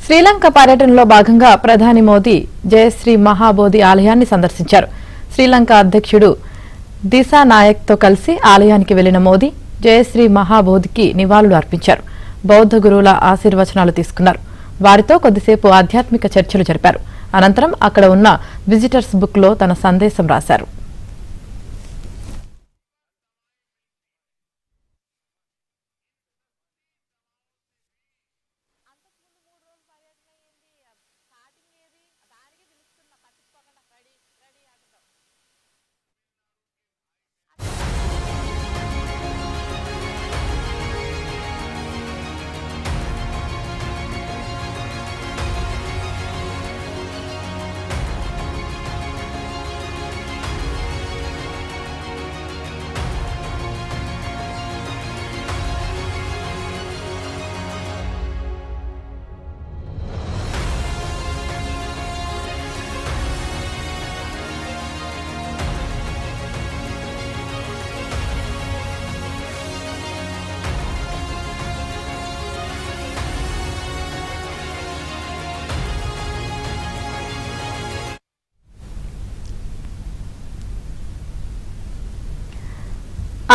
శ్రీలంక పర్యటనలో భాగంగా ప్రధాని మోదీ జయశ్రీ మహాబోధి ఆలయాన్ని సందర్శించారు. శ్రీలంక అధ్యక్షుడు దిశానాయక్తో కలిసి ఆలయానికి వెళ్లిన మోదీ జయశ్రీ మహాబోధికి నివాళులు అర్పించారు. బౌద్ధ గురువుల ఆశీర్వచనాలు తీసుకున్నారు. వారితో కొద్దిసేపు ఆధ్యాత్మిక చర్చలు జరిపారు. అనంతరం అక్కడ ఉన్న విజిటర్స్ బుక్ లో తన సందేశం రాశారు.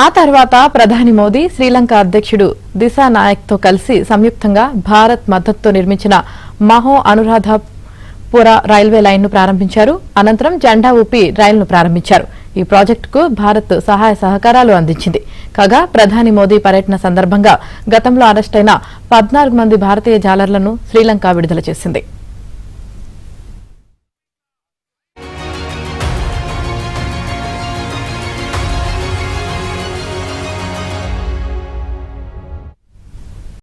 ఆ తర్వాత ప్రధాని మోదీ శ్రీలంక అధ్యక్షుడు దిశానాయక్తో కలిసి సంయుక్తంగా భారత్ మద్దతుతో నిర్మించిన మహో అనురాధపుర రైల్వే లైన్ను ప్రారంభించారు. అనంతరం జెండా ఊపి రైలును ప్రారంభించారు. ఈ ప్రాజెక్టుకు భారత్ సహాయ సహకారాలు అందించింది. కాగా ప్రధాని మోదీ పర్యటన సందర్భంగా గతంలో అరెస్టైన 14 మంది భారతీయ జాలర్లను శ్రీలంక విడుదల చేసింది.